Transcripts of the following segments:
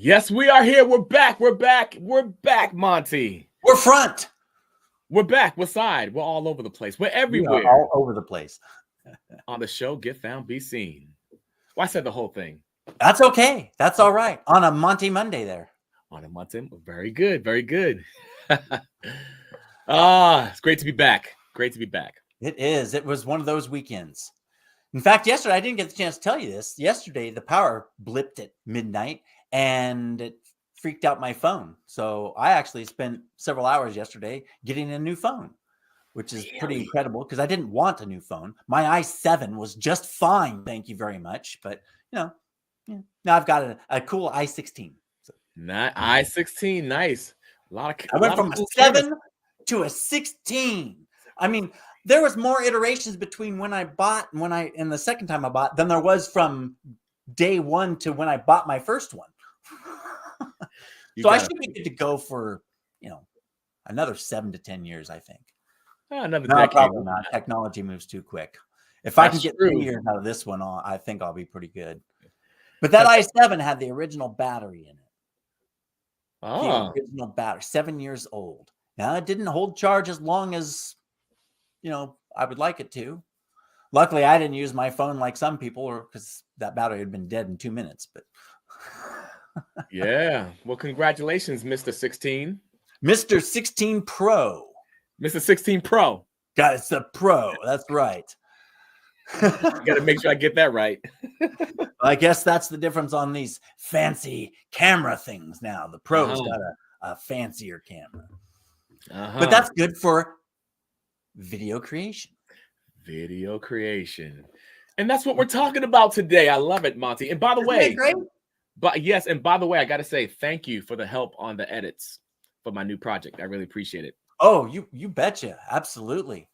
Yes, we are here. We're back. We're back. We're back, Monty. We're front. We're back. We're side. We're all over the place. We're We are everywhere. all over the place. On the show, Get Found, Be Seen. Well, I said the whole thing. That's okay. That's all right. On a Monty Monday there. On a Monty. Very good. Very good. It's great to be back. Great to be back. It is. It was one of those weekends. In fact, yesterday, I didn't get the chance to tell you this. Yesterday, the power blipped at midnight and it freaked out my phone. So I actually spent several hours yesterday getting a new phone, which is pretty incredible because I didn't want a new phone. My i7 was just fine. Thank you very much. But, now I've got a cool i16. So. i16. Nice. I went from a 7 to a 16. I mean, there was more iterations between when I bought and the second time I bought than there was from day one to when I bought my first one. So I should be good to go for, another 7 to 10 years, I think. Another no, decade. Probably not. Technology moves too quick. If I can get 3 years out of this one, I think I'll be pretty good. But that i7 had the original battery in it. Oh. The original battery, 7 years old. Now, it didn't hold charge as long as, I would like it to. Luckily, I didn't use my phone like some people, because that battery had been dead in 2 minutes. But yeah. Well, congratulations, Mr. 16. Mr. 16 Pro. Mr. 16 Pro. God, it's the Pro. That's right. You got to make sure I get that right. I guess that's the difference on these fancy camera things now. The Pro's got a fancier camera. But that's good for video creation. Video creation. And that's what we're talking about today. I love it, Monty. And by the way, great? But yes, and by the way, I got to say thank you for the help on the edits for my new project. I really appreciate it. Oh, you betcha. Absolutely.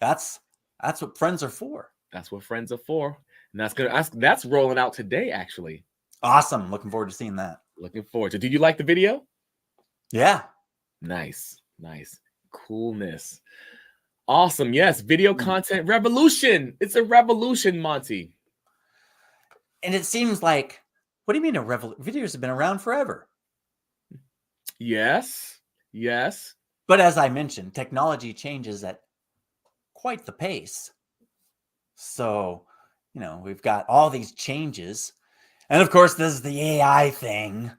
That's what friends are for. That's what friends are for. And that's rolling out today, actually. Awesome. Looking forward to seeing that. Looking forward to. Did you like the video? Yeah. Nice. Coolness. Awesome. Yes. Video content revolution. It's a revolution, Monty. And it seems like, what do you mean a revolution? Videos have been around forever. Yes. But as I mentioned, technology changes at quite the pace. So, we've got all these changes. And of course, this is the AI thing.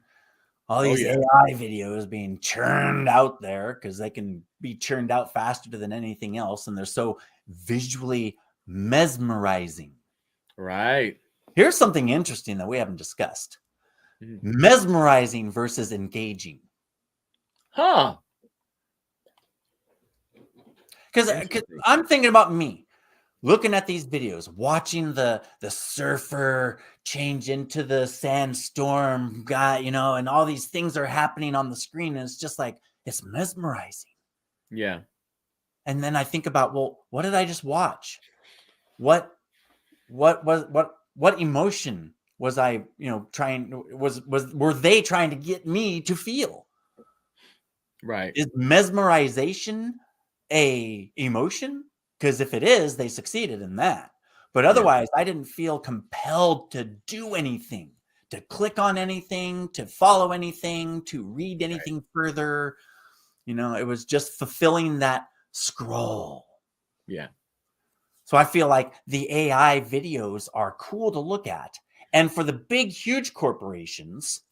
All these AI videos being churned out there because they can be churned out faster than anything else. And they're so visually mesmerizing. Right. Here's something interesting that we haven't discussed. Mesmerizing versus engaging. Huh. Because I'm thinking about me. Looking at these videos, watching the surfer change into the sandstorm guy, and all these things are happening on the screen. And it's just like, it's mesmerizing. Yeah. And then I think about, well, what did I just watch? What emotion was I, were they trying to get me to feel? Right. Is mesmerization a emotion? Because if it is, they succeeded in that. But otherwise, I didn't feel compelled to do anything, to click on anything, to follow anything, to read anything further. It was just fulfilling that scroll. Yeah. So I feel like the AI videos are cool to look at. And for the big, huge corporations,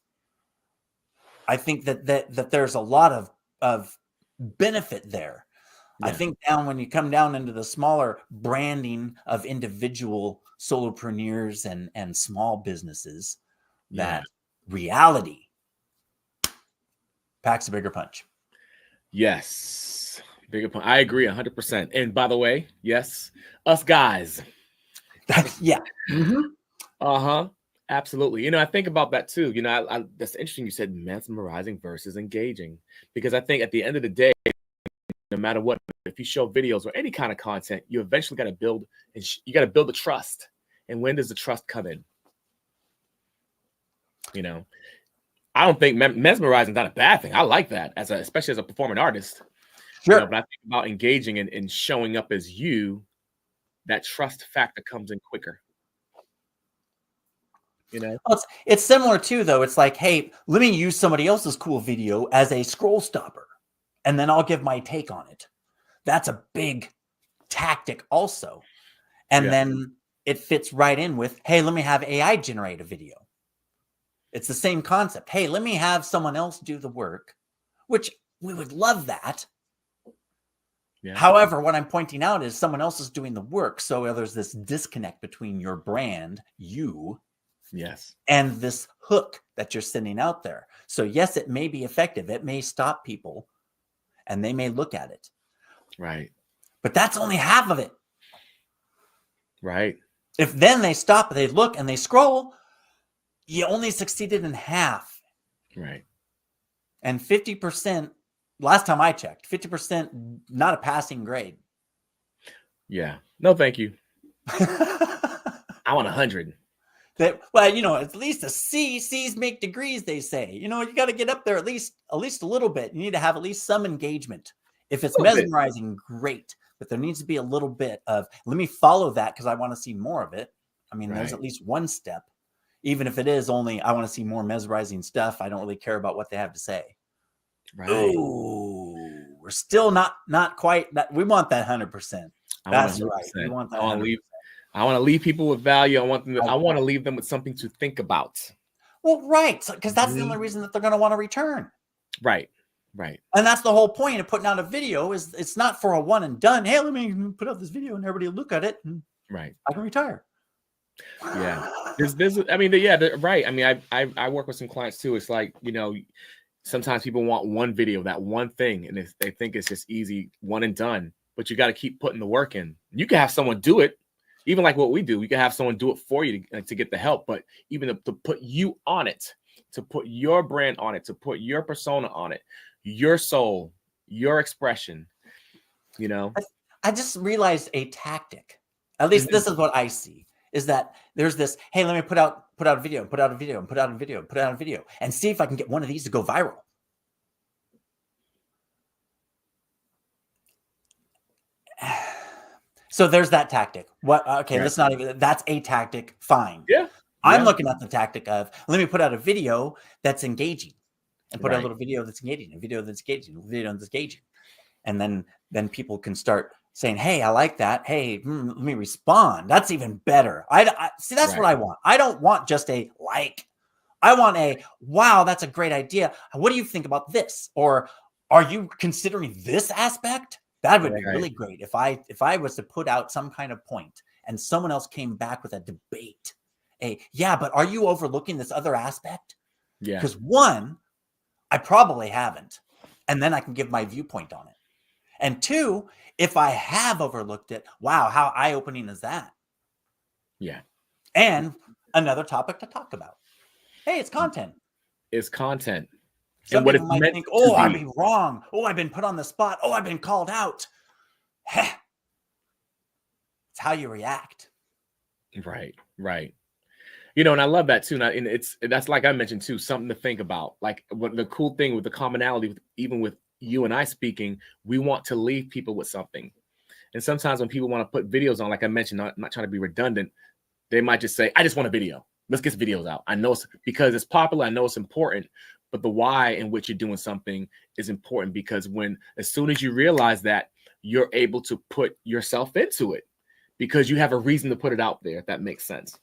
I think that there's a lot of benefit there. Yeah. I think when you come down into the smaller branding of individual solopreneurs and small businesses, that reality packs a bigger punch. Yes. Bigger punch. I agree 100%. And by the way, yes, us guys. Yeah. Absolutely. I think about that too. That's interesting. You said mesmerizing versus engaging, because I think at the end of the day, no matter what, if you show videos or any kind of content, you eventually got to build, and you got to build the trust. And when does the trust come in? I don't think mesmerizing is not a bad thing. I like that especially as a performing artist. Sure. But I think about engaging and showing up as you, that trust factor comes in quicker. you know? Well, it's similar too, though. It's like, hey, let me use somebody else's cool video as a scroll stopper, and then I'll give my take on it. That's a big tactic also. And Yeah. then it fits right in with, hey, let me have AI generate a video. It's the same concept. Hey, let me have someone else do the work, which we would love that. Yeah. However, what I'm pointing out is someone else is doing the work. So there's this disconnect between your brand, you, Yes. and this hook that you're sending out there. So yes, it may be effective. It may stop people and they may look at it. Right. But that's only half of it. Right. If then they stop, they look and they scroll, you only succeeded in half. Right. And 50%, last time I checked, 50% not a passing grade. Yeah. No, thank you. I want 100. Well, you know, at least a C. C's make degrees, they say. You know, you got to get up there at least a little bit. You need to have at least some engagement. If it's mesmerizing, great. But there needs to be a little bit of, let me follow that because I want to see more of it. I mean, there's at least one step. Even if it is only, I want to see more mesmerizing stuff. I don't really care about what they have to say. Right. Ooh, we're still not quite that. We want that 100%. That's right. We want that 100%. I want to leave people with value. I want to leave them with something to think about. Well, right. Because that's the only reason that they're going to want to return. Right. Right. And that's the whole point of putting out a video is it's not for a one and done. Hey, let me put out this video and everybody will look at it. And right. I can retire. Yeah. I mean, right. I mean, I work with some clients too. It's like, you know, sometimes people want one video, that one thing, and they think it's just easy, one and done. But you got to keep putting the work in. You can have someone do it, even like what we do. You can have someone do it for you to get the help. But even to put you on it, to put your brand on it, to put your persona on it, your soul, your expression, you know. I just realized a tactic. At least this is what I see. Is that there's this, hey, let me put out a video, and put out a video, and put out a video, and put out a video, and see if I can get one of these to go viral. So there's that tactic. What? Okay, that's not even. That's a tactic. Fine. Yeah. I'm looking at the tactic of let me put out a video that's engaging, and put out a little video that's engaging, a video that's engaging, a video that's engaging, and then people can start saying, hey, I like that. Hey, let me respond. That's even better. I see, that's what I want. I don't want just a like. I want a, wow, that's a great idea. What do you think about this? Or are you considering this aspect? That would be really great. If I was to put out some kind of point and someone else came back with a debate, but are you overlooking this other aspect? Yeah. Because one, I probably haven't. And then I can give my viewpoint on it. And two, if I have overlooked it, wow, how eye-opening is that? Yeah. And another topic to talk about. Hey, it's content. It's content. Some people might think, oh, I'd be wrong. Oh, I've been put on the spot. Oh, I've been called out. It's how you react. Right, right. You know, and I love that too. And that's like I mentioned too, something to think about. Like what the cool thing with the commonality, even with you and I speaking, we want to leave people with something. And sometimes when people want to put videos on, like I mentioned, I'm not trying to be redundant, they might just say, I just want a video. Let's get videos out. I know it's because it's popular. I know it's important, but the why in which you're doing something is important because as soon as you realize that, you're able to put yourself into it because you have a reason to put it out there, if that makes sense.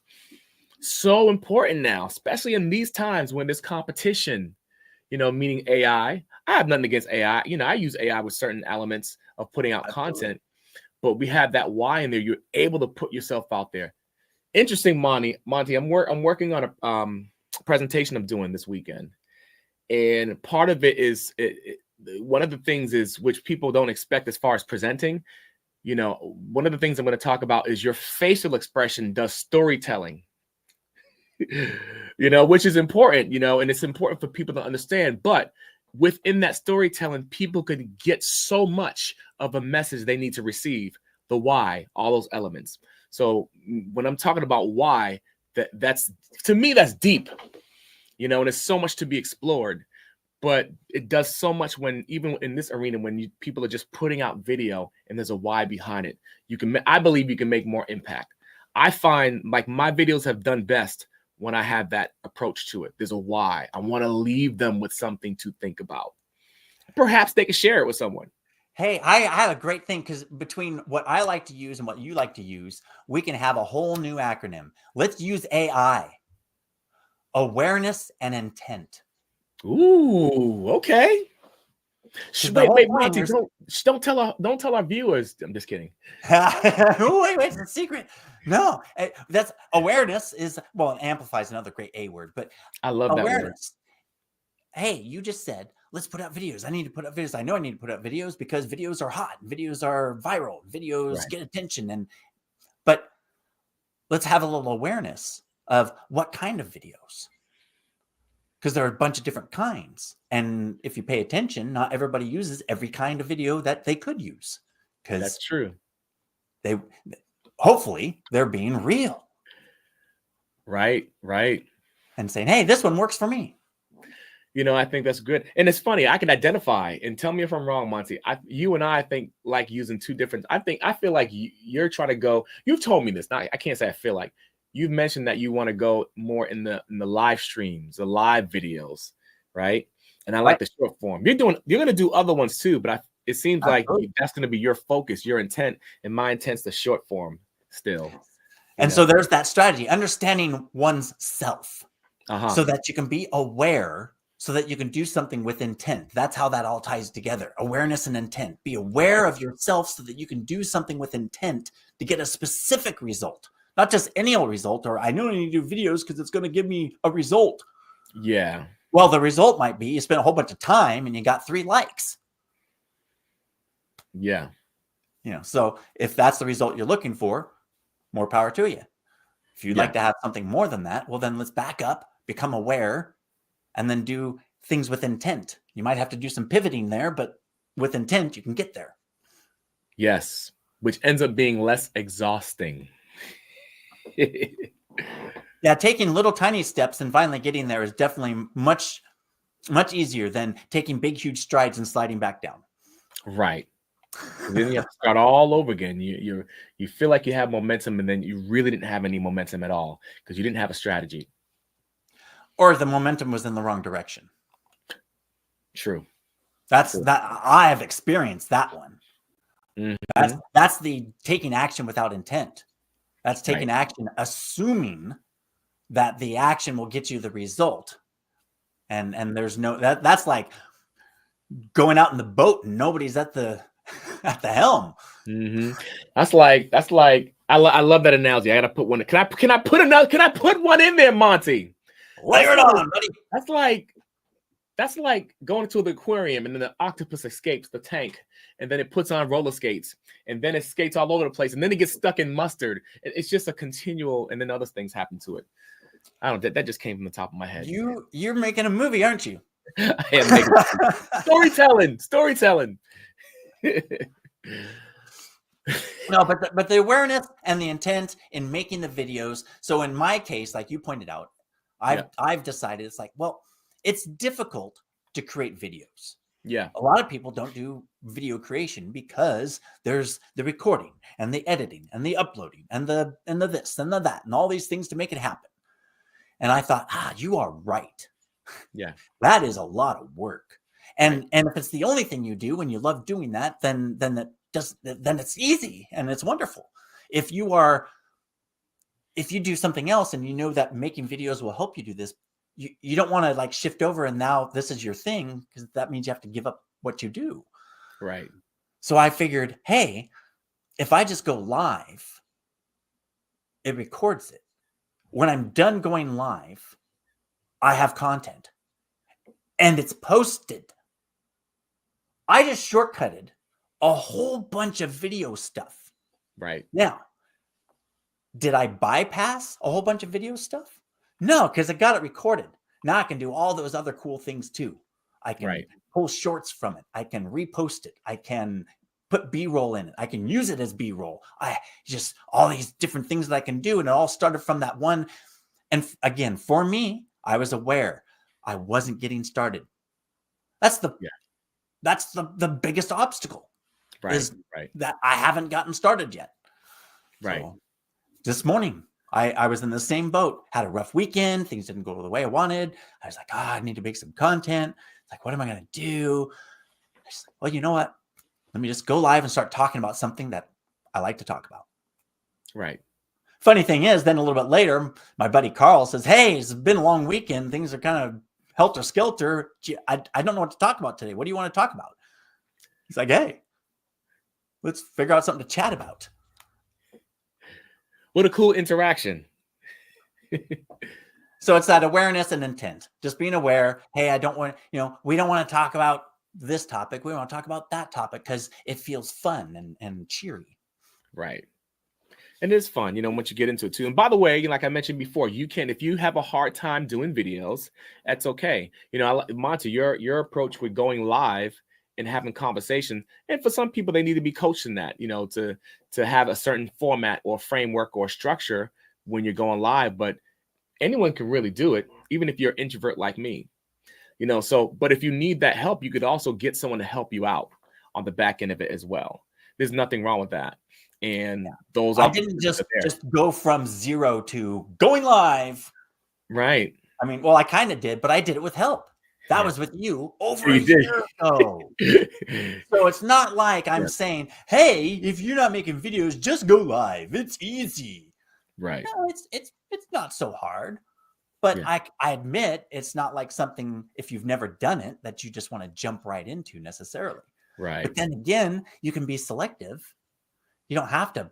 So important now, especially in these times when there's competition, you know, meaning AI. I have nothing against AI. You know, I use AI with certain elements of putting out content, but we have that why in there. You're able to put yourself out there. Interesting, Monty. I'm working on a presentation I'm doing this weekend. And part of it is one of the things is which people don't expect as far as presenting. You know, one of the things I'm going to talk about is your facial expression does storytelling. You know, which is important, you know, and it's important for people to understand. But within that storytelling, people could get so much of a message they need to receive, the why, all those elements. So when I'm talking about why, that's to me, that's deep, you know, and there's so much to be explored. But it does so much when even in this arena, when people are just putting out video and there's a why behind it, I believe you can make more impact. I find like my videos have done best when I have that approach to it. There's a why. I want to leave them with something to think about. Perhaps they can share it with someone. Hey, I have a great thing, because between what I like to use and what you like to use, we can have a whole new acronym. Let's use AI. Awareness and intent. Ooh, okay. Wait, Monty, don't tell our viewers. I'm just kidding. wait, it's a secret. No, that's awareness is, well, it amplifies another great A word, but I love awareness. that word. Hey, you just said, let's put out videos. I need to put out videos. I know I need to put out videos because videos are hot. Videos are viral. Videos get attention. But let's have a little awareness of what kind of videos. Because there are a bunch of different kinds. And if you pay attention, not everybody uses every kind of video that they could use. Because that's true. Hopefully they're being real. Right. And saying, hey, this one works for me. I think that's good. And it's funny, I can identify, and tell me if I'm wrong, Monty. You and I think like using two different. I feel like you're trying to go. You've told me this. Now I can't say I feel like. You've mentioned that you want to go more in the live streams, the live videos, right? And I like the short form. You're going to do other ones too, but it seems like that's going to be your focus, your intent, and my intent's the short form still. And so there's that strategy, understanding one's self, so that you can be aware, so that you can do something with intent. That's how that all ties together. Awareness and intent. Be aware of yourself so that you can do something with intent to get a specific result. Not just any old result, or I know I need to do videos because it's going to give me a result. Yeah. Well, the result might be you spent a whole bunch of time and you got 3 likes. Yeah. So if that's the result you're looking for, more power to you. If you'd like to have something more than that, well, then let's back up, become aware, and then do things with intent. You might have to do some pivoting there, but with intent, you can get there. Yes. Which ends up being less exhausting. Yeah, taking little tiny steps and finally getting there is definitely much, much easier than taking big, huge strides and sliding back down. Right. Then you have to start all over again. You feel like you have momentum, and then you really didn't have any momentum at all because you didn't have a strategy. Or the momentum was in the wrong direction. True. That I have experienced that one. Mm-hmm. That's the taking action without intent. That's taking action, assuming that the action will get you the result. And there's no, that's like going out in the boat and nobody's at the helm. Mm-hmm. That's like I love that analogy. I gotta put one. Can I put one in there, Monty? Layer it on, buddy. That's like going to the aquarium and then the octopus escapes the tank, and then it puts on roller skates, and then it skates all over the place, and then it gets stuck in mustard. It's just a continual, and then other things happen to it. I don't. That just came from the top of my head. You're making a movie, aren't you? I am making storytelling. No, but the awareness and the intent in making the videos. So in my case, like you pointed out, I've decided it's like, well, it's difficult to create videos. Yeah. A lot of people don't do video creation because there's the recording and the editing and the uploading and the this and the that and all these things to make it happen. And I thought, you are right. Yeah. That is a lot of work. And if it's the only thing you do and you love doing that, then it's easy and it's wonderful. If you do something else and you know that making videos will help you do this, you don't want to like shift over and now this is your thing, because that means you have to give up what you do. Right. So I figured, hey, if I just go live, it records it. When I'm done going live, I have content and it's posted. I just shortcutted a whole bunch of video stuff. Right. Now, did I bypass a whole bunch of video stuff? No, because I got it recorded. Now I can do all those other cool things too. I can pull shorts from it. I can repost it. I can put B-roll in it. I can use it as B-roll. I just all these different things that I can do. And it all started from that one. And again, for me, I was aware I wasn't getting started. That's the biggest obstacle. Is that I haven't gotten started yet. Right. So, this morning, I was in the same boat, had a rough weekend. Things didn't go the way I wanted. I was like, I need to make some content. Like, what am I going to do? I was like, well, you know what? Let me just go live and start talking about something that I like to talk about. Right. Funny thing is, then a little bit later, my buddy Carl says, hey, it's been a long weekend. Things are kind of helter-skelter. I don't know what to talk about today. What do you want to talk about? He's like, hey, let's figure out something to chat about. What a cool interaction. So it's that awareness and intent. Just being aware, hey, I don't want, we don't want to talk about this topic. We want to talk about that topic because it feels fun and cheery. Right. And it's fun, once you get into it too. And by the way, like I mentioned before, you can, if you have a hard time doing videos, that's okay. Monty, your approach with going live and having conversation, and for some people, they need to be coached in that, to have a certain format or framework or structure when you're going live. But anyone can really do it, even if you're an introvert like me, but if you need that help, you could also get someone to help you out on the back end of it as well. There's nothing wrong with that. And those I didn't just go from zero to going live. Right. I mean, well, I kind of did, but I did it with help. That was with you over a year ago. So it's not like I'm saying, hey, if you're not making videos, just go live. It's easy. Right. No, it's not so hard. But I admit it's not like something, if you've never done it, that you just want to jump right into necessarily. Right. But then again, you can be selective. You don't have to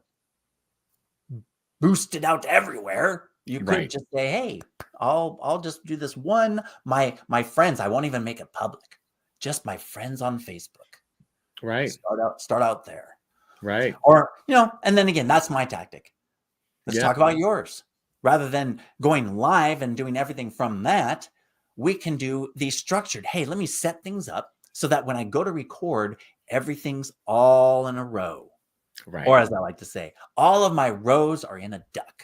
boost it out everywhere. You could just say, hey, I'll just do this one. My friends, I won't even make it public. Just my friends on Facebook. Right. Start out there. Right. Or, and then again, that's my tactic. Let's talk about yours. Rather than going live and doing everything from that, we can do the structured. Hey, let me set things up so that when I go to record, everything's all in a row. Right. Or as I like to say, all of my rows are in a duck.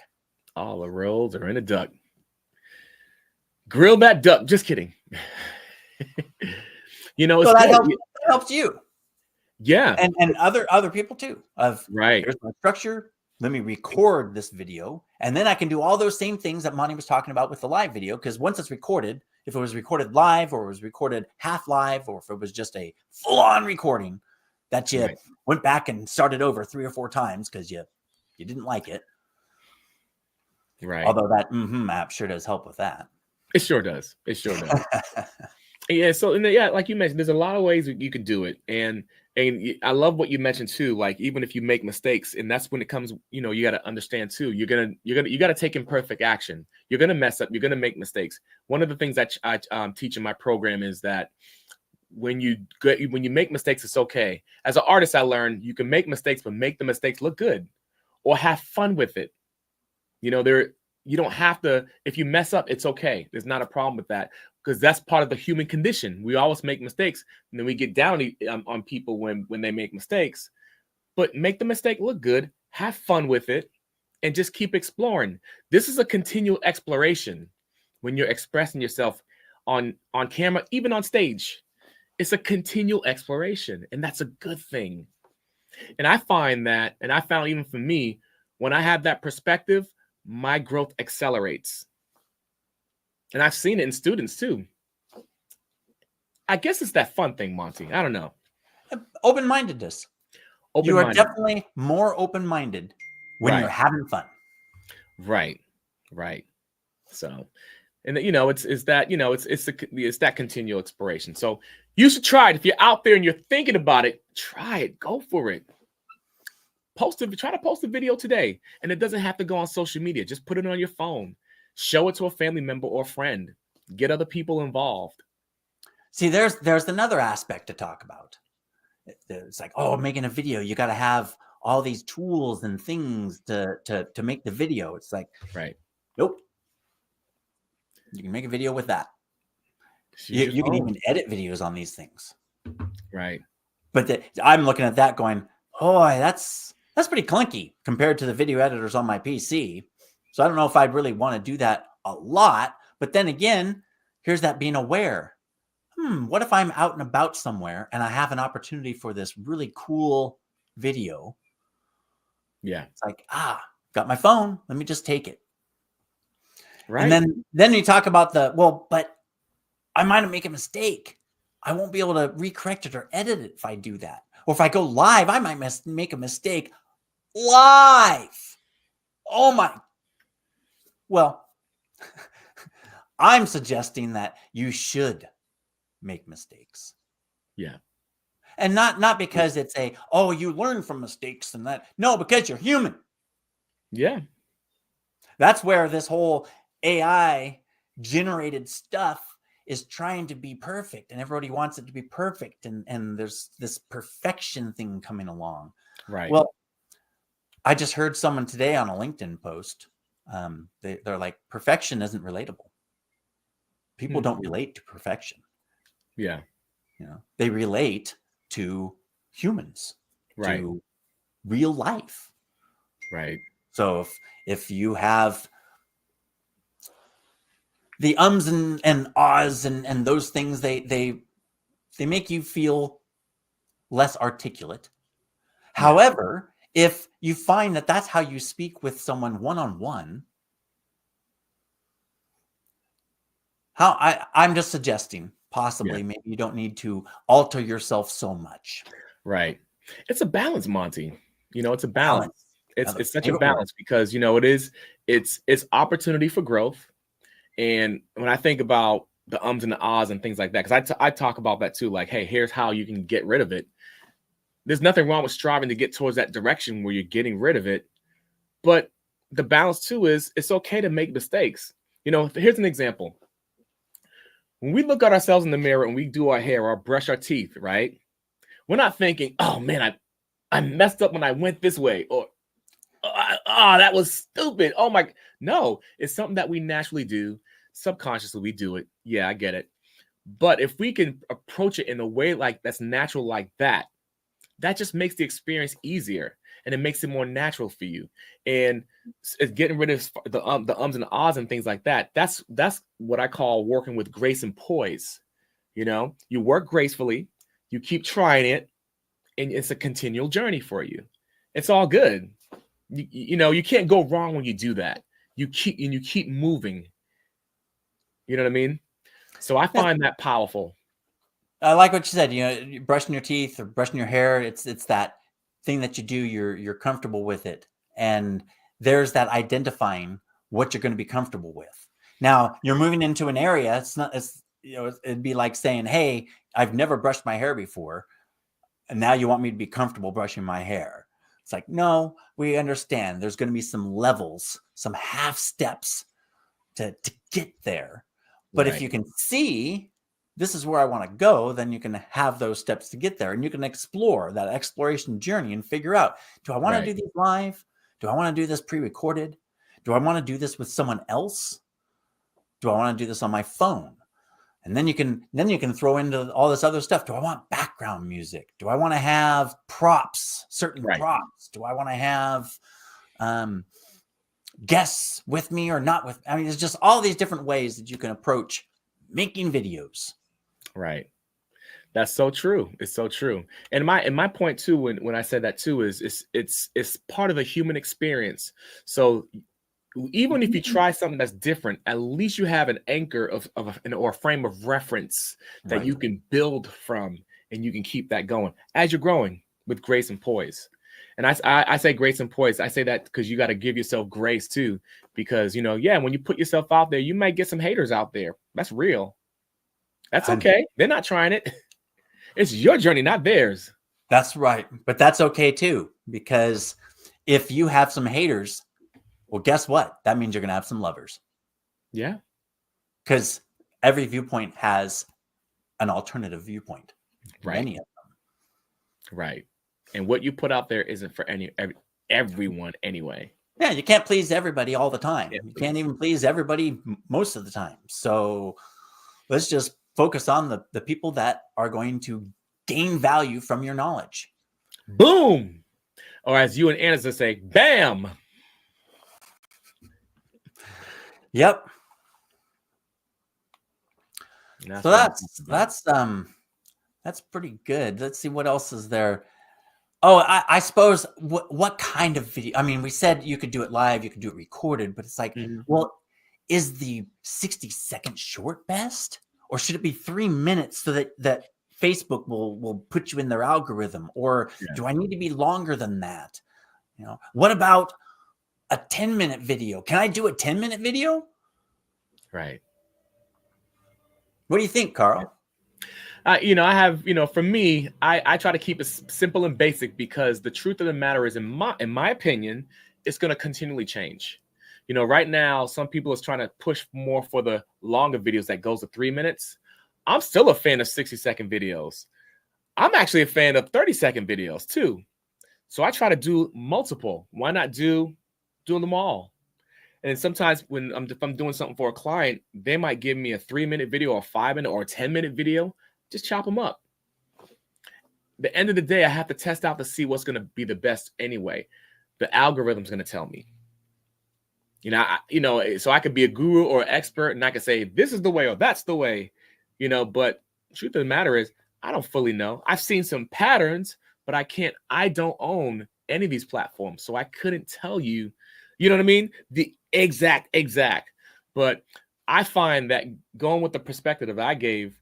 All the rows are in a duck. Grill that duck. Just kidding. So that helps you. Yeah. And other people too. Right. Here's my structure. Let me record this video. And then I can do all those same things that Monty was talking about with the live video. Because once it's recorded, if it was recorded live or it was recorded half live, or if it was just a full-on recording that you went back and started over 3 or 4 times because you didn't like it. Right. Although that app sure does help with that. It sure does. It sure does. Yeah. So, like you mentioned, there's a lot of ways that you could do it. And I love what you mentioned too. Like, even if you make mistakes, and that's when it comes, you got to understand too, you got to take imperfect action. You're going to mess up. You're going to make mistakes. One of the things that I teach in my program is that when you make mistakes, it's okay. As an artist, I learned you can make mistakes, but make the mistakes look good or have fun with it. You don't have to, if you mess up, it's okay. There's not a problem with that, because that's part of the human condition. We always make mistakes, and then we get down on people when they make mistakes. But make the mistake look good, have fun with it, and just keep exploring. This is a continual exploration when you're expressing yourself on camera, even on stage. It's a continual exploration, and that's a good thing. And I find that, and I found even for me, when I have that perspective, my growth accelerates. And I've seen it in students too. I guess it's that fun thing, Monty. I don't know. Open-mindedness. You are definitely more open-minded when you're having fun. Right. So, and it's that continual exploration. So you should try it. If you're out there and you're thinking about it, try it. Go for it. Try to post a video today, and it doesn't have to go on social media. Just put it on your phone. Show it to a family member or friend. Get other people involved. See, there's another aspect to talk about. It's like, making a video, you got to have all these tools and things to make the video. It's like, nope. You can make a video with that. You can even edit videos on these things. Right. But I'm looking at that going, that's pretty clunky compared to the video editors on my PC. So I don't know if I'd really want to do that a lot. But then again, here's that being aware. What if I'm out and about somewhere and I have an opportunity for this really cool video? Yeah. It's like, got my phone. Let me just take it. And then you talk about but I might make a mistake. I won't be able to recorrect it or edit it if I do that. Or if I go live, I might make a mistake live. Oh my. Well, I'm suggesting that you should make mistakes. Yeah. And not because it's you learn from mistakes and that. No, because you're human. Yeah. That's where this whole AI generated stuff is trying to be perfect, and everybody wants it to be perfect. And there's this perfection thing coming along. Right. Well, I just heard someone today on a LinkedIn post. They're like, perfection isn't relatable. People don't relate to perfection. Yeah. They relate to humans, right, to real life. right. So if you have the ums and ahs and those things, they make you feel less articulate. Yeah. However, if you find that that's how you speak with someone one-on-one, I'm just suggesting possibly maybe you don't need to alter yourself so much. Right. It's a balance, Monty. It's a balance. It's such a balance because it's opportunity for growth. And when I think about the ums and the ahs and things like that, because I talk about that too, like, hey, here's how you can get rid of it. There's nothing wrong with striving to get towards that direction where you're getting rid of it. But the balance too is it's okay to make mistakes. Here's an example. When we look at ourselves in the mirror and we do our hair or brush our teeth, right? We're not thinking, oh man, I messed up when I went this way, or that was stupid. Oh my, no, it's something that we naturally do. Subconsciously, we do it. Yeah, I get it. But if we can approach it in a way like that's natural, like that just makes the experience easier and it makes it more natural for you. And it's getting rid of the ums and the ahs and things like that. That's what I call working with grace and poise. You work gracefully, you keep trying it, and it's a continual journey for you. It's all good. You can't go wrong when you do that. You keep moving. You know what I mean? So I find that powerful. I like what you said. Brushing your teeth or brushing your hair. It's that thing that you do. You're comfortable with it, and there's that identifying what you're going to be comfortable with. Now you're moving into an area. It's not. It'd be like saying, "Hey, I've never brushed my hair before, and now you want me to be comfortable brushing my hair." It's like, no, we understand. There's going to be some levels, some half steps to get there. But if you can see this is where I want to go, then you can have those steps to get there, and you can explore that exploration journey and figure out, do I want to do these live? Do I want to do this pre-recorded? Do I want to do this with someone else? Do I want to do this on my phone? And then you can throw into all this other stuff. Do I want background music? Do I want to have props, certain props? Do I want to have guests with me or not with? I mean, there's just all these different ways that you can approach making videos. Right. That's so true. It's so true. And my point too, when I said that too, is it's part of a human experience. So even if you try something that's different, at least you have an anchor or a frame of reference that you can build from, and you can keep that going as you're growing with grace and poise. And I say grace and poise. I say that because you got to give yourself grace too, because when you put yourself out there, you might get some haters out there. That's real. That's okay. They're not trying it. It's your journey, not theirs. That's right. But that's okay too, because if you have some haters, well, guess what? That means you're going to have some lovers. Yeah. Because every viewpoint has an alternative viewpoint. Right. Many of them. Right. And what you put out there isn't for everyone anyway. Yeah, you can't please everybody all the time. You can't even please everybody most of the time. So let's just focus on the people that are going to gain value from your knowledge. Boom. Or as you and Anderson say, bam. Yep. So that's pretty good. Let's see what else is there. Oh, I suppose what kind of video? I mean, we said you could do it live, you could do it recorded, but it's like, well, is the 60-second short best, or should it be 3 minutes so that Facebook will put you in their algorithm? Or do I need to be longer than that? What about a 10-minute video? Can I do a 10-minute video? Right. What do you think, Carl? I have, for me, I try to keep it simple and basic, because the truth of the matter is, in my opinion, it's going to continually change. Right now, some people is trying to push more for the longer videos that goes to 3 minutes. I'm still a fan of 60-second videos. I'm actually a fan of 30-second videos too. So I try to do multiple. Why not do them all? And then sometimes if I'm doing something for a client, they might give me a 3-minute video, or a 5-minute, or a 10-minute video. Just chop them up. The end of the day, I have to test out to see what's going to be the best anyway. The algorithm's going to tell me. So I could be a guru or an expert, and I could say this is the way or that's the way. But the truth of the matter is, I don't fully know. I've seen some patterns, but I don't own any of these platforms, so I couldn't tell you. You know what I mean? The exact. But I find that going with the perspective that I gave,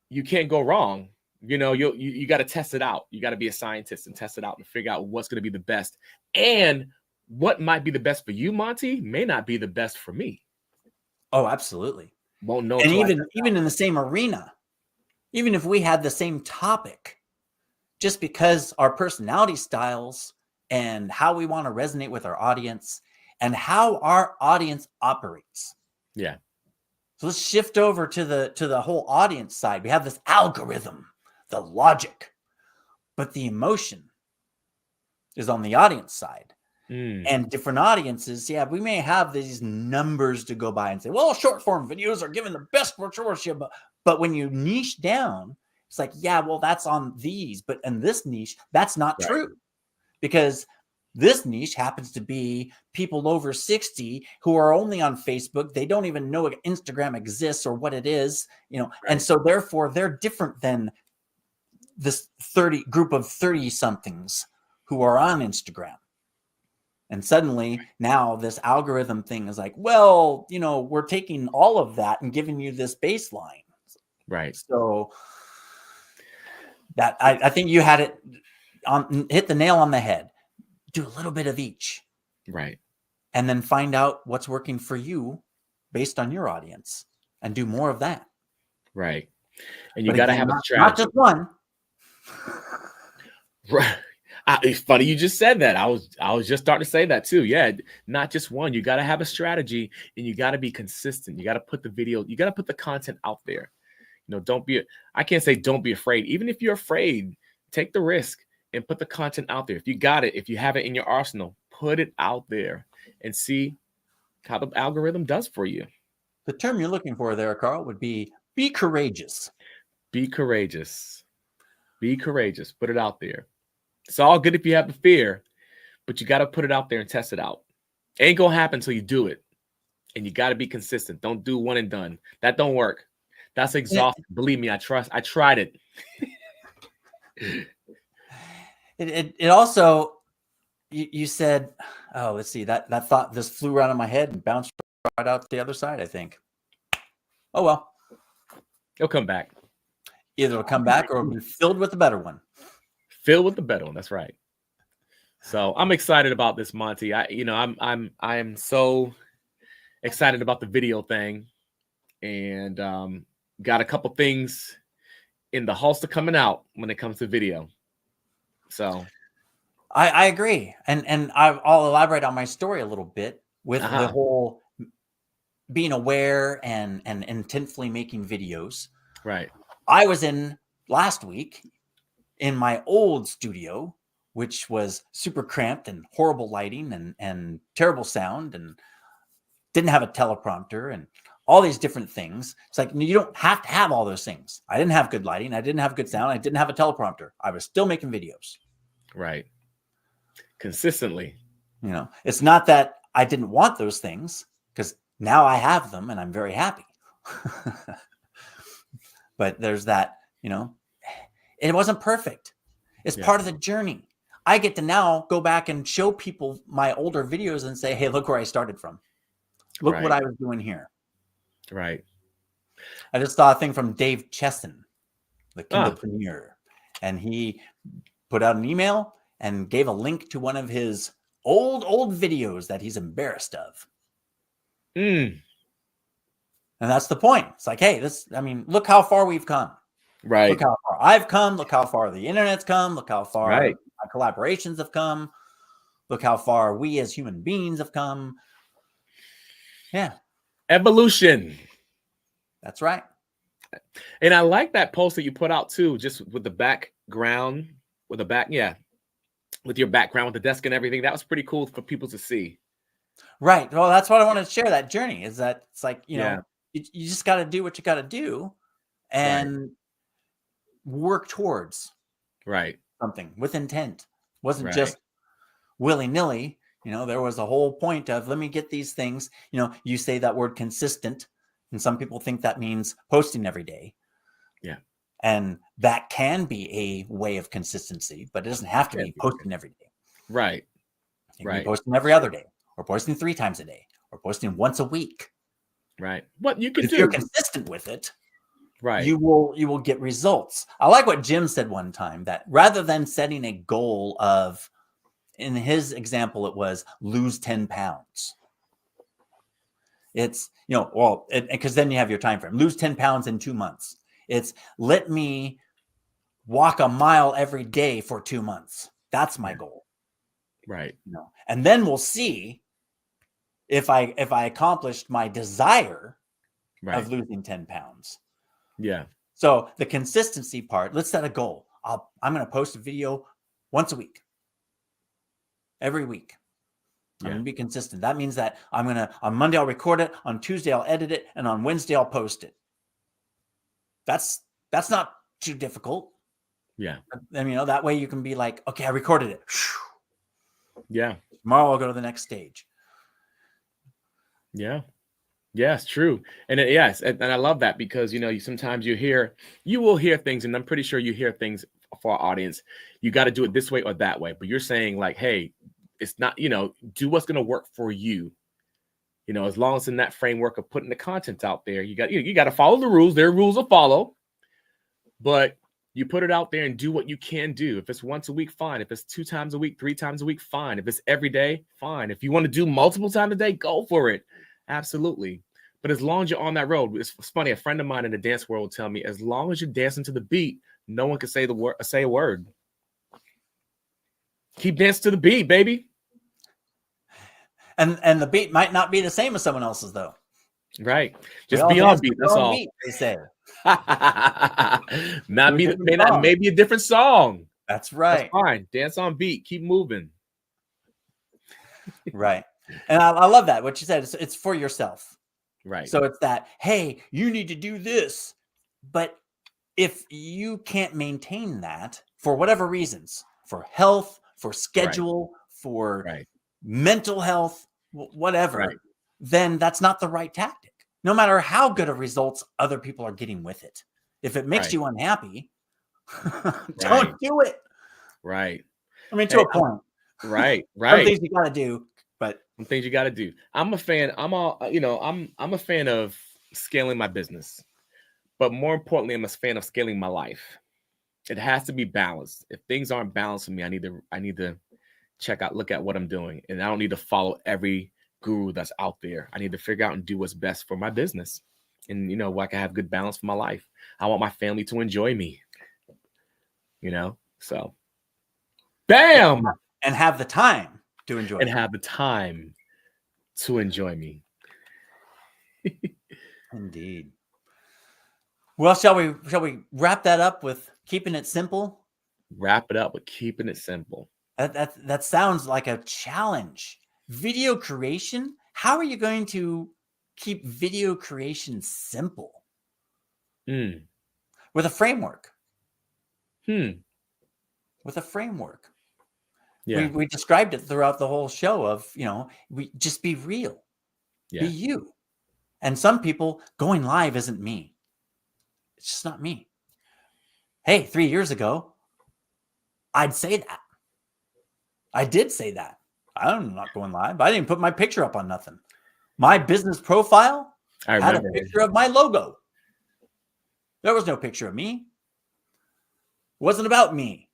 you can't go wrong. You got to test it out. You got to be a scientist and test it out and figure out what's going to be the best. And what might be the best for you, Monty, may not be the best for me. Oh, absolutely. Won't know. And even in the same arena, even if we had the same topic, just because our personality styles and how we want to resonate with our audience and how our audience operates. Yeah. So let's shift over to the whole audience side. We have this algorithm, the logic, but the emotion is on the audience side. And different audiences, we may have these numbers to go by and say, well, short form videos are given the best viewership. But when you niche down, it's like, that's on these, but in this niche, that's not true, because this niche happens to be people over 60 who are only on Facebook. They don't even know Instagram exists or what it is, and so therefore they're different than this group of 30 somethings who are on Instagram. And suddenly now this algorithm thing is like, well, we're taking all of that and giving you this baseline. Right. So that I think you had it hit the nail on the head. Do a little bit of each. Right. And then find out what's working for you based on your audience and do more of that. Right. And you got to have a strategy. Not just one. Right. It's funny you just said that. I was just starting to say that too. Yeah, not just one. You got to have a strategy, and you got to be consistent. You got to put the content out there. I can't say don't be afraid. Even if you're afraid, take the risk and put the content out there. If you got it, if you have it in your arsenal, put it out there and see how the algorithm does for you. The term you're looking for there, Carl, would be courageous. Be courageous. Be courageous. Put it out there. It's all good if you have the fear, but you got to put it out there and test it out. Ain't going to happen until you do it. And you got to be consistent. Don't do one and done. That don't work. That's exhausting. Believe me, I tried it. It also, you said, oh, let's see, that thought just flew around in my head and bounced right out the other side, I think. Oh, well. It'll come back. Either it'll come back or it'll be filled with a better one. Filled with the better one. That's right. So I'm excited about this, Monty. I'm so excited about the video thing, and got a couple things in the holster coming out when it comes to video. So I agree, and I'll elaborate on my story a little bit with the whole being aware and intentfully making videos. Right. I was in last week in my old studio, which was super cramped and horrible lighting and terrible sound, and didn't have a teleprompter and all these different things. It's like, you don't have to have all those things. I didn't have good lighting. I didn't have good sound. I didn't have a teleprompter. I was still making videos. Right. Consistently. It's not that I didn't want those things, because now I have them and I'm very happy. But there's that, it wasn't perfect. It's part of the journey. I get to now go back and show people my older videos and say, hey, look where I started from. Look what Right. I was doing here. Right. I just saw a thing from Dave Chesson, the Ah. Kindlepreneur, and he put out an email and gave a link to one of his old videos that he's embarrassed of. Mm. And that's the point. It's like, hey, look how far we've come. Right. Look how far I've come. Look how far the internet's come. Look how far Right. my collaborations have come. Look how far we as human beings have come. Yeah. Evolution. That's right. And I like that post that you put out too, just with the background, with your background, with the desk and everything. That was pretty cool for people to see. Right. Well, that's what I want to share. That journey is that it's like, Yeah. you just got to do what you got to do and work towards Right. something with intent. It wasn't Right. just willy-nilly. There was a whole point of, let me get these things. You say that word consistent, and some people think that means posting every day. Yeah. And that can be a way of consistency, but it doesn't have to be posting every day. Right. You can be posting every other day, or posting 3 times a day, or posting once a week. Right. What you can But do. if you're consistent with it, right, you will get results. I like what Jim said one time, that rather than setting a goal of, in his example, it was lose 10 pounds. It's, because then you have your time frame, lose 10 pounds in 2 months. It's, let me walk a mile every day for 2 months. That's my goal. Right. And then we'll see if I accomplished my desire of losing 10 pounds. Yeah. So the consistency part, let's set a goal. I'm going to post a video once a week, every week. I'm going to be consistent. That means that on Monday, I'll record it. On Tuesday, I'll edit it. And on Wednesday, I'll post it. That's not too difficult. Yeah. And, that way you can be like, okay, I recorded it. Yeah. Tomorrow I'll go to the next stage. Yeah. Yes, true. And yes, and I love that because sometimes you will hear things, and I'm pretty sure you hear things for our audience. You got to do it this way or that way. But you're saying like, hey, it's not, do what's going to work for you. As long as in that framework of putting the content out there, you got to follow the rules. There are rules to follow, but you put it out there and do what you can do. If it's once a week, fine. If it's 2 times a week, 3 times a week, fine. If it's every day, fine. If you want to do multiple times a day, go for it. Absolutely. But as long as you're on that road, it's funny. A friend of mine in the dance world will tell me, as long as you're dancing to the beat, no one can say a word. Keep dancing to the beat, baby. And the beat might not be the same as someone else's, though. Right. Just be on beat. That's all. Beat, they say. Maybe a different song. That's right. That's fine. Dance on beat. Keep moving. Right. And I love that. What you said, it's for yourself. Right. So it's that, hey, you need to do this. But if you can't maintain that for whatever reasons, for health, for schedule, for mental health, whatever, then that's not the right tactic. No matter how good of results other people are getting with it. If it makes you unhappy, don't do it. Right. I mean, to a point. Right. Some things you got to do, but some things you got to do. I'm a fan. I'm a fan of scaling my business, but more importantly, I'm a fan of scaling my life. It has to be balanced. If things aren't balanced for me, I need to look at what I'm doing, and I don't need to follow every guru that's out there. I need to figure out and do what's best for my business, and where I can have good balance for my life. I want my family to enjoy me. So, bam, and have the time to enjoy. And have the time to enjoy me. Indeed. Well, shall we wrap that up with keeping it simple? Wrap it up with keeping it simple. That sounds like a challenge. Video creation? How are you going to keep video creation simple? With a framework. With a framework. Yeah. We described it throughout the whole show of, we just be real. Yeah. Be you. And some people, going live isn't me. It's just not me. Hey, 3 years ago, I'd say that. I did say that. I'm not going live. I didn't put my picture up on nothing. My business profile I had a remember. picture of my logo. There was no picture of me. It wasn't about me.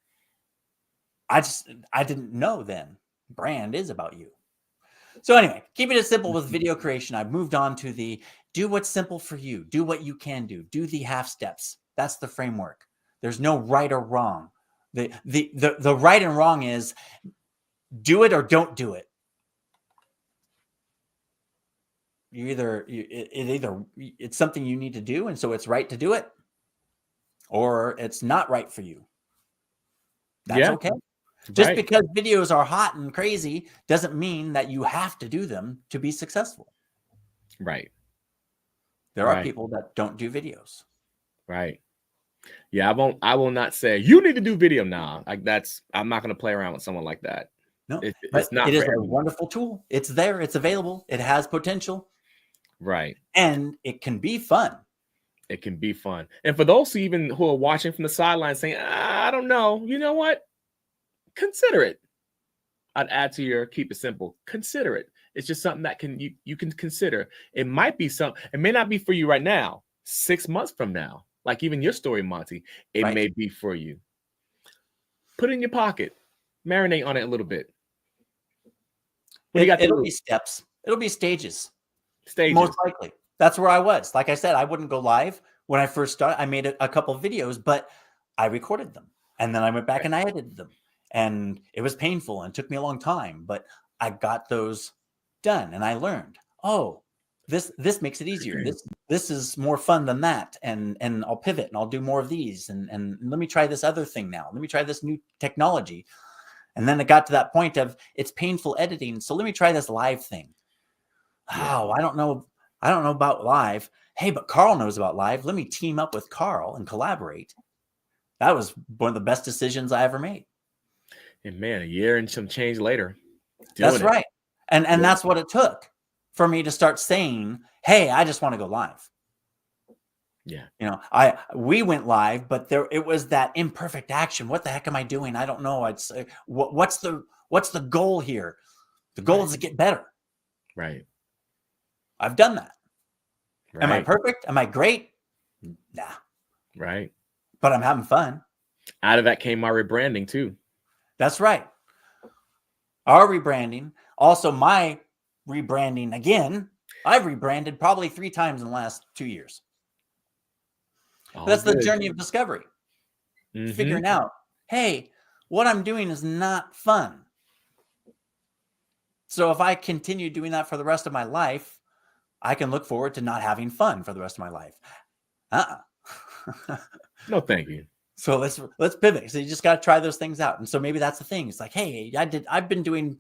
I didn't know then. Brand is about you. So anyway, keeping it simple with video creation, I've moved on to the do what's simple for you. Do what you can do. Do the half steps. That's the framework. There's no right or wrong. The right and wrong is do it or don't do it. It's something you need to do, and so it's right to do it, or it's not right for you. That's okay. Just because videos are hot and crazy doesn't mean that you have to do them to be successful. Right. There are people that don't do videos. Right. Yeah, I will not say you need to do video now. Like I'm not going to play around with someone like that. No, it's not. It is a wonderful tool. It's there. It's available. It has potential. Right. And it can be fun. It can be fun. And for those who are watching from the sidelines saying, I don't know, you know what? Consider it. I'd add to your keep it simple. Consider it. It's just something that you can consider. It might be it may not be for you right now. 6 months from now, like even your story, Monty, it may be for you. Put it in your pocket. Marinate on it a little bit. It'll be steps. It'll be stages. Most likely. That's where I was. Like I said, I wouldn't go live when I first started. I made a couple of videos, but I recorded them. And then I went back and I edited them. And it was painful and took me a long time, but I got those done and I learned, oh, this makes it easier. This is more fun than that. And I'll pivot and I'll do more of these. And let me try this other thing now. Let me try this new technology. And then it got to that point of it's painful editing. So let me try this live thing. Oh, I don't know about live. Hey, but Carl knows about live. Let me team up with Carl and collaborate. That was one of the best decisions I ever made. And man, a year and some change later. That's right. And that's what it took for me to start saying, hey, I just want to go live. Yeah. You know, we went live, but it was that imperfect action. What the heck am I doing? I don't know. I'd say, what's the goal here? The goal is to get better. Right. I've done that. Right. Am I perfect? Am I great? Nah. Right. But I'm having fun. Out of that came my rebranding too. That's right. Our rebranding. Also my rebranding again. I've rebranded probably 3 times in the last 2 years. That's the journey of discovery. Figuring out, hey, what I'm doing is not fun. So if I continue doing that for the rest of my life, I can look forward to not having fun for the rest of my life. No, thank you. So let's pivot. So you just got to try those things out. And so maybe that's the thing. It's like, hey, I've been doing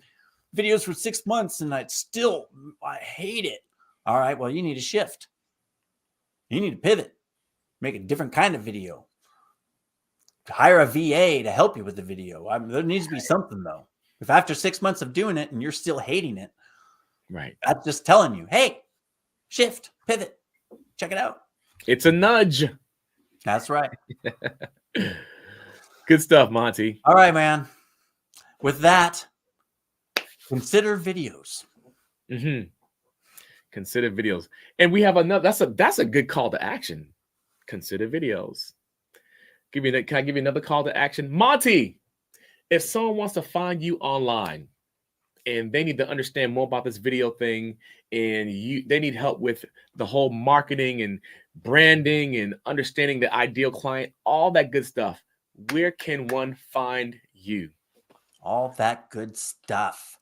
videos for 6 months and I hate it. All right, well, you need to shift. You need to pivot. Make a different kind of video. Hire a VA to help you with the video. There needs to be something though. If after 6 months of doing it and you're still hating it, right? That's just telling you, hey, shift, pivot, check it out. It's a nudge. That's right. Good stuff, Monty. All right, man. With that, consider videos. Consider videos, and we have another. That's a good call to action. Consider videos. Can I give you another call to action, Monty? If someone wants to find you online and they need to understand more about this video thing, and they need help with the whole marketing and branding and understanding the ideal client, all that good stuff, where can one find you? All that good stuff.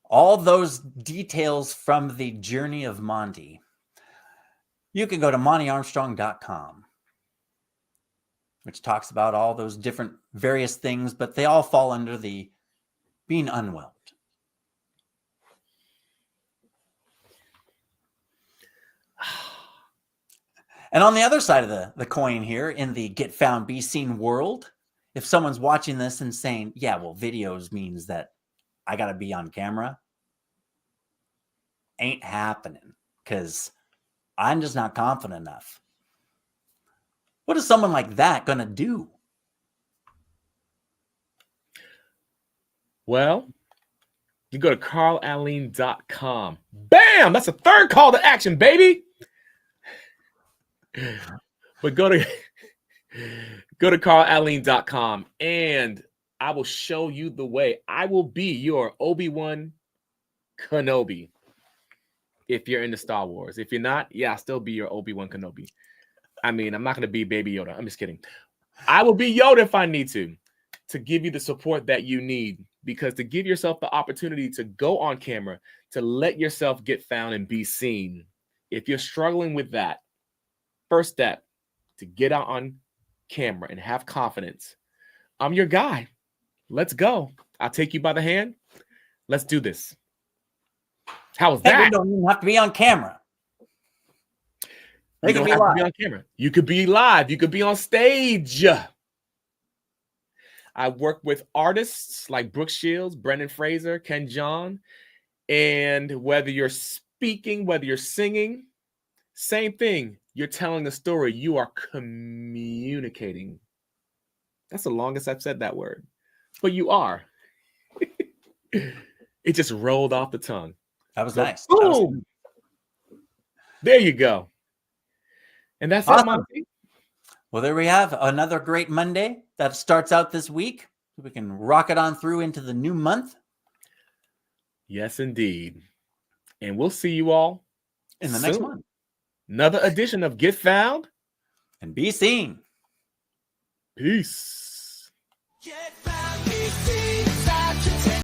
All those details from the journey of Monty. You can go to montyarmstrong.com, which talks about all those different various things, but they all fall under the being unwhelmed. And on the other side of the coin here, in the get found, be seen world, if someone's watching this and saying, yeah, well, videos means that I got to be on camera, ain't happening because I'm just not confident enough. What is someone like that going to do? Well, You go to carlaleen.com. Bam! That's a third call to action, baby. But go to carlaleen.com and I will show you the way. I will be your Obi-Wan Kenobi if you're into Star Wars. If you're not, yeah, I'll still be your Obi-Wan Kenobi. I mean, I'm not going to be Baby Yoda. I'm just kidding. I will be Yoda if I need to give you the support that you need, because to give yourself the opportunity to go on camera, to let yourself get found and be seen. If you're struggling with that, first step to get out on camera and have confidence. I'm your guy. Let's go. I'll take you by the hand. Let's do this. How was that? We don't even have to be on camera. You don't have to be on camera. You could be live. You could be on stage. I work with artists like Brooke Shields, Brendan Fraser, Ken John. And whether you're speaking, whether you're singing, same thing. You're telling a story. You are communicating. That's the longest I've said that word. But you are. It just rolled off the tongue. That was nice. Boom. There you go. And that's awesome. It, Monty. Well, there we have another great Monday that starts out this week. We can rock it on through into the new month. Yes, indeed. And we'll see you all in the next month. Another edition of Get Found and Be Seen. Peace.